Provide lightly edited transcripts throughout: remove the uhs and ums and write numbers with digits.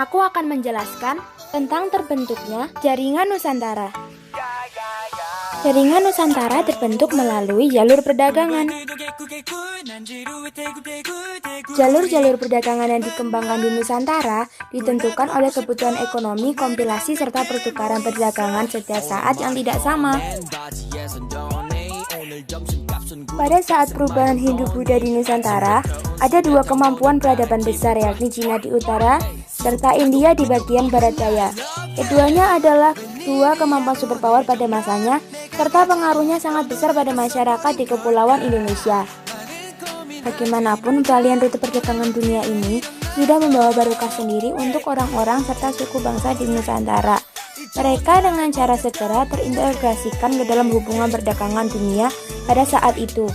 Aku akan menjelaskan tentang terbentuknya Jaringan Nusantara. Jaringan Nusantara terbentuk melalui jalur perdagangan. Jalur-jalur perdagangan yang dikembangkan di Nusantara ditentukan oleh kebutuhan ekonomi, kompilasi, serta pertukaran perdagangan setiap saat yang tidak sama. Pada saat perubahan Hindu-Buddha di Nusantara, ada dua kemampuan peradaban besar, yakni Cina di utara serta India di bagian barat daya. Keduanya adalah dua kemampuan superpower pada masanya, serta pengaruhnya sangat besar pada masyarakat di Kepulauan Indonesia. Bagaimanapun, peralihan rute perdagangan dunia ini sudah membawa barokah sendiri untuk orang-orang serta suku bangsa di Nusantara. Mereka dengan cara segera terintegrasikan ke dalam hubungan perdagangan dunia pada saat itu.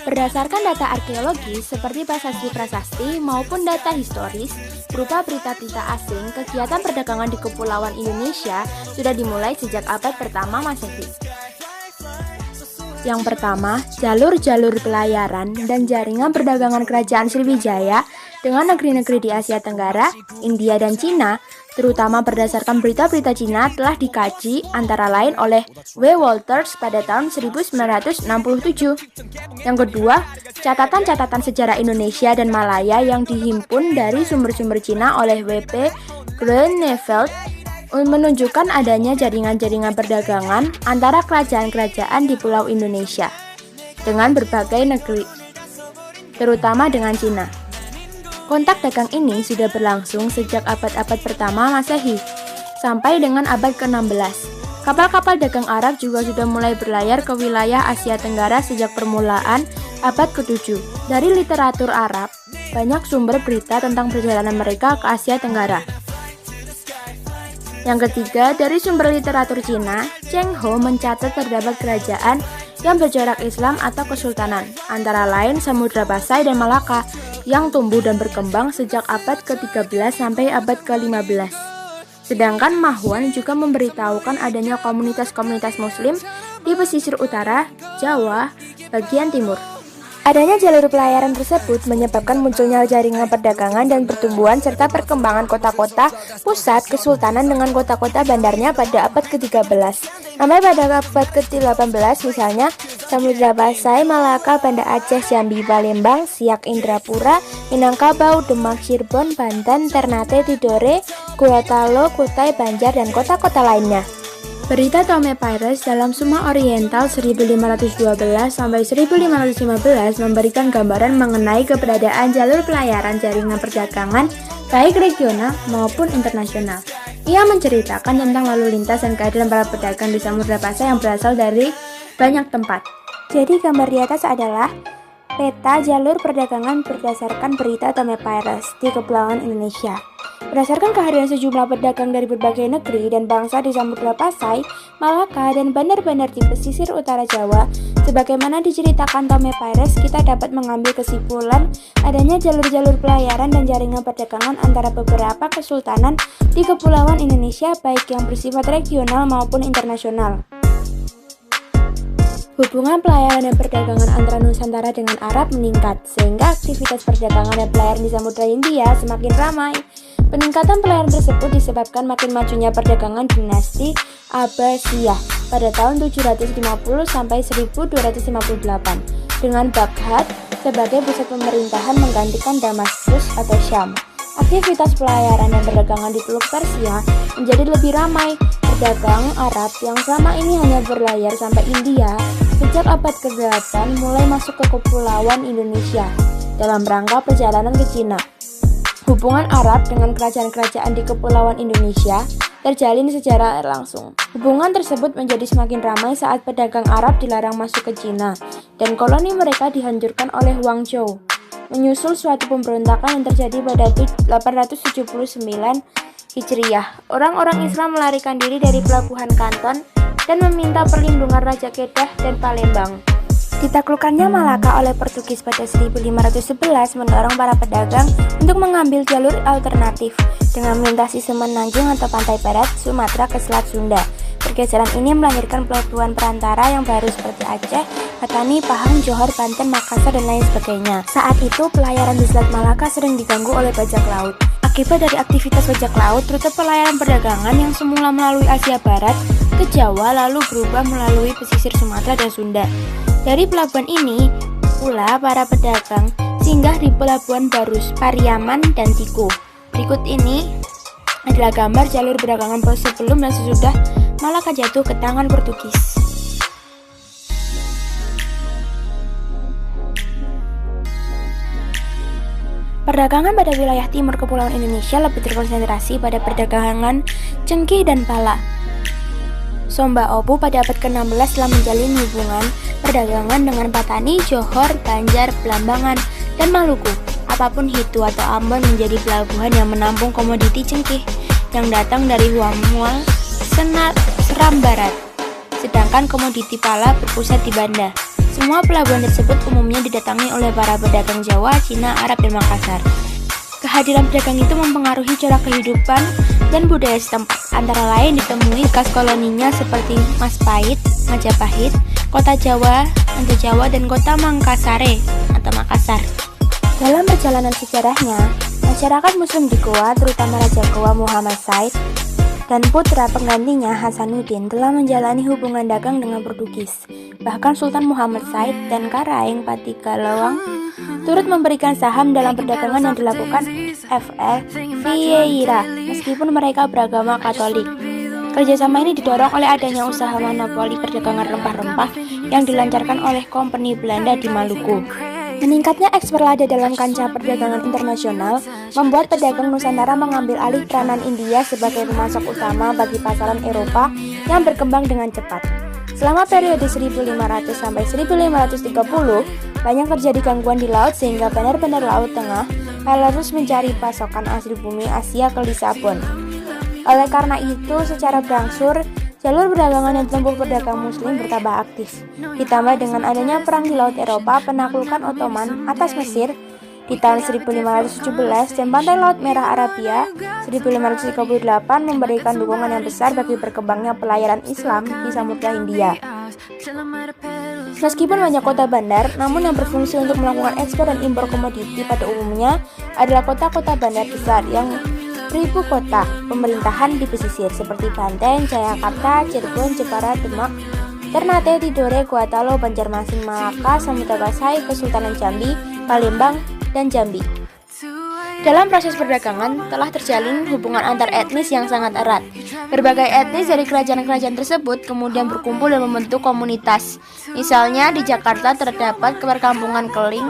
Berdasarkan data arkeologis seperti prasasti-prasasti maupun data historis berupa berita-berita asing, kegiatan perdagangan di Kepulauan Indonesia sudah dimulai sejak abad pertama Masehi. Yang pertama, jalur-jalur pelayaran dan jaringan perdagangan Kerajaan Sriwijaya dengan negeri-negeri di Asia Tenggara, India, dan Cina, terutama berdasarkan berita-berita Cina, telah dikaji antara lain oleh W. Walters pada tahun 1967. Yang kedua, catatan-catatan sejarah Indonesia dan Malaya yang dihimpun dari sumber-sumber Cina oleh W. P. Groeneveld menunjukkan adanya jaringan-jaringan perdagangan antara kerajaan-kerajaan di Pulau Indonesia dengan berbagai negeri, terutama dengan Cina. Kontak dagang ini sudah berlangsung sejak abad-abad pertama Masehi sampai dengan abad ke-16. Kapal-kapal dagang Arab juga sudah mulai berlayar ke wilayah Asia Tenggara sejak permulaan abad ke-7. Dari literatur Arab, banyak sumber berita tentang perjalanan mereka ke Asia Tenggara. Yang ketiga, dari sumber literatur Cina, Cheng Ho mencatat terdapat kerajaan yang bercorak Islam atau kesultanan, antara lain Samudra Pasai dan Malaka, yang tumbuh dan berkembang sejak abad ke-13 sampai abad ke-15. Sedangkan Mahuan juga memberitahukan adanya komunitas-komunitas Muslim di pesisir utara, Jawa, bagian timur. Adanya jalur pelayaran tersebut menyebabkan munculnya jaringan perdagangan dan pertumbuhan serta perkembangan kota-kota pusat kesultanan dengan kota-kota bandarnya pada abad ke-13. Sampai pada abad ke-18 misalnya Samudra Pasai, Malaka, Banda Aceh, Jambi, Palembang, Siak, Indrapura, Minangkabau, Demak, Cirebon, Banten, Ternate, Tidore, Gorontalo, Kutai, Banjar, dan kota-kota lainnya. Berita Tome Papyrus dalam Suma Oriental 1512 sampai 1515 memberikan gambaran mengenai keberadaan jalur pelayaran jaringan perdagangan baik regional maupun internasional. Ia menceritakan tentang lalu lintas dan keadaan para pedagang di Samudra Pasai yang berasal dari banyak tempat. Jadi gambar di atas adalah peta jalur perdagangan berdasarkan berita Tome Papyrus di Kepulauan Indonesia. Berdasarkan kehadiran sejumlah pedagang dari berbagai negeri dan bangsa di Samudra Pasai, Malaka, dan bandar-bandar di pesisir utara Jawa, sebagaimana diceritakan Tome Papyrus, kita dapat mengambil kesimpulan adanya jalur-jalur pelayaran dan jaringan perdagangan antara beberapa kesultanan di Kepulauan Indonesia, baik yang bersifat regional maupun internasional. Hubungan pelayaran dan perdagangan antara Nusantara dengan Arab meningkat, sehingga aktivitas perdagangan dan pelayaran di Samudra Hindia semakin ramai. Peningkatan pelayaran tersebut disebabkan makin majunya perdagangan dinasti Abbasiyah pada tahun 750 sampai 1258 dengan Baghdad sebagai pusat pemerintahan menggantikan Damaskus atau Syam. Aktivitas pelayaran dan perdagangan di Teluk Persia menjadi lebih ramai. Pedagang Arab yang selama ini hanya berlayar sampai India sejak abad ke-8 mulai masuk ke Kepulauan Indonesia dalam rangka perjalanan ke Cina. Hubungan Arab dengan kerajaan-kerajaan di Kepulauan Indonesia terjalin secara langsung. Hubungan tersebut menjadi semakin ramai saat pedagang Arab dilarang masuk ke Cina dan koloni mereka dihancurkan oleh Wang Zhou. Menyusul suatu pemberontakan yang terjadi pada 879 Hijriyah, orang-orang Islam melarikan diri dari pelabuhan Kanton dan meminta perlindungan Raja Kedah dan Palembang. Ditaklukkannya Malaka oleh Portugis pada 1511 mendorong para pedagang untuk mengambil jalur alternatif dengan melintasi Semenanjung atau pantai barat Sumatera ke Selat Sunda. Pergeseran ini melahirkan pelabuhan perantara yang baru seperti Aceh, Patani, Pahang, Johor, Banten, Makassar, dan lain sebagainya. Saat itu, pelayaran di Selat Malaka sering diganggu oleh bajak laut. Akibat dari aktivitas bajak laut, rute pelayaran perdagangan yang semula melalui Asia Barat ke Jawa lalu berubah melalui pesisir Sumatera dan Sunda. Dari pelabuhan ini pula para pedagang singgah di pelabuhan Barus, Pariaman, dan Tiku. Berikut ini adalah gambar jalur perdagangan sebelum dan sesudah Malaka jatuh ke tangan Portugis. Perdagangan pada wilayah timur kepulauan Indonesia lebih terkonsentrasi pada perdagangan cengkih dan pala. Somba Opu pada abad ke-16 telah menjalin hubungan perdagangan dengan Patani, Johor, Banjar, Belambangan, dan Maluku. Apapun Hitu atau Ambon menjadi pelabuhan yang menampung komoditi cengkih yang datang dari Huamual, Seram Barat. Sedangkan komoditi pala berpusat di Banda. Semua pelabuhan tersebut umumnya didatangi oleh para pedagang Jawa, Cina, Arab, dan Makassar. Kehadiran pedagang itu mempengaruhi corak kehidupan dan budaya setempat. Antara lain ditemui bekas koloninya seperti Majapahit, Kota Jawa, Antu Jawa, dan Kota Mangkasare atau Makassar. Dalam perjalanan sejarahnya, masyarakat Muslim di Goa, terutama Raja Goa Muhammad Said dan putra penggantinya Hasanuddin telah menjalani hubungan dagang dengan Portugis. Bahkan Sultan Muhammad Said dan Karaeng Patigalawang turut memberikan saham dalam perdagangan yang dilakukan F.R. Vieira meskipun mereka beragama Katolik. Kerjasama ini didorong oleh adanya usaha monopoli perdagangan rempah-rempah yang dilancarkan oleh Kompeni Belanda di Maluku. Meningkatnya ekspor lada dalam kancah perdagangan internasional membuat pedagang Nusantara mengambil alih peranan India sebagai pemasok utama bagi pasaran Eropa yang berkembang dengan cepat. Selama periode 1500 sampai 1530, banyak terjadi gangguan di laut sehingga benar-benar Laut Tengah harus mencari pasokan asli bumi Asia ke Lisabon. Oleh karena itu, secara berangsur, jalur perdagangan yang ditempuh pedagang Muslim bertambah aktif. Ditambah dengan adanya perang di Laut Eropa, penaklukan Ottoman atas Mesir di tahun 1517 dan pantai Laut Merah Arabia 1538 memberikan dukungan yang besar bagi berkembangnya pelayaran Islam di Samudra Hindia. Meskipun banyak kota bandar, namun yang berfungsi untuk melakukan ekspor dan impor komoditi pada umumnya adalah kota-kota bandar besar yang beribu kota pemerintahan di pesisir seperti Banten, Jayakarta, Cirebon, Jepara, Demak, Ternate, Tidore, Gorontalo, Banjarmasin, Malaka, Samudra Pasai, Kesultanan Jambi, Palembang, dan Jambi. Dalam proses perdagangan telah terjalin hubungan antar etnis yang sangat erat. Berbagai etnis dari kerajaan-kerajaan tersebut kemudian berkumpul dan membentuk komunitas. Misalnya di Jakarta terdapat perkampungan Keling,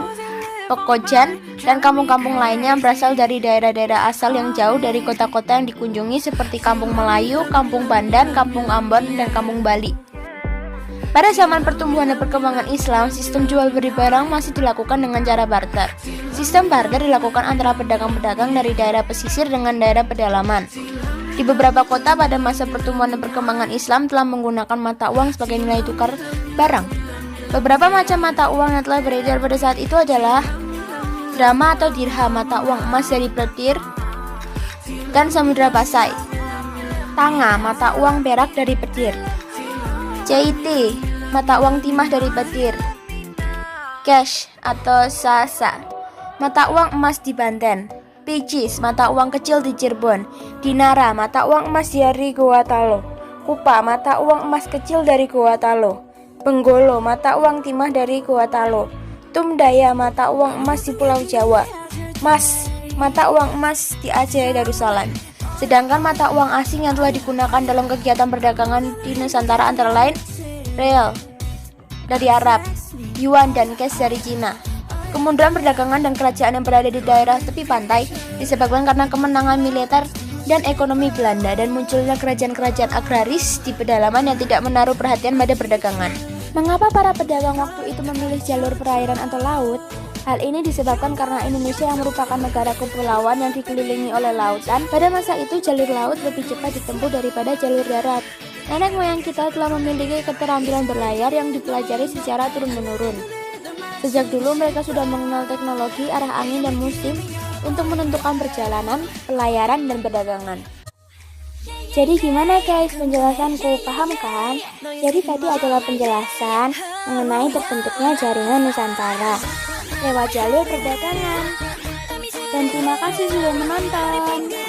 Pekojan, dan kampung-kampung lainnya berasal dari daerah-daerah asal yang jauh dari kota-kota yang dikunjungi seperti Kampung Melayu, Kampung Pandan, Kampung Ambon, dan Kampung Bali. Pada zaman pertumbuhan dan perkembangan Islam, sistem jual beli barang masih dilakukan dengan cara barter. Sistem barter dilakukan antara pedagang-pedagang dari daerah pesisir dengan daerah pedalaman. Di beberapa kota pada masa pertumbuhan dan perkembangan Islam telah menggunakan mata uang sebagai nilai tukar barang. Beberapa macam mata uang yang telah beredar pada saat itu adalah drama atau dirham, mata uang emas dari Petir dan Samudra Pasai. Tanga, mata uang perak dari Petir. CIT, mata uang timah dari Petir. Cash atau Sasa, mata uang emas di Banten. Picis, mata uang kecil di Cirebon. Dinara, mata uang emas dari Gorontalo. Kupa, mata uang emas kecil dari Gorontalo. Benggolo, mata uang timah dari Gorontalo. Tumdaya, mata uang emas di Pulau Jawa. Mas, mata uang emas di Aceh Darussalam. Sedangkan mata uang asing yang telah digunakan dalam kegiatan perdagangan di Nusantara antara lain Real dari Arab, Yuan, dan Cash dari Cina. Kemunduran perdagangan dan kerajaan yang berada di daerah tepi pantai disebabkan karena kemenangan militer dan ekonomi Belanda dan munculnya kerajaan-kerajaan agraris di pedalaman yang tidak menaruh perhatian pada perdagangan. Mengapa para pedagang waktu itu memilih jalur perairan atau laut? Hal ini disebabkan karena Indonesia yang merupakan negara kepulauan yang dikelilingi oleh lautan. Pada masa itu jalur laut lebih cepat ditempuh daripada jalur darat. Nenek moyang kita telah memiliki keterampilan berlayar yang dipelajari secara turun-menurun. Sejak dulu mereka sudah mengenal teknologi, arah angin, dan musim untuk menentukan perjalanan, pelayaran, dan perdagangan. Jadi gimana guys penjelasanku, paham kan? Jadi tadi adalah penjelasan mengenai terbentuknya jaringan Nusantara lewat jalur perdagangan. Dan terima kasih sudah menonton.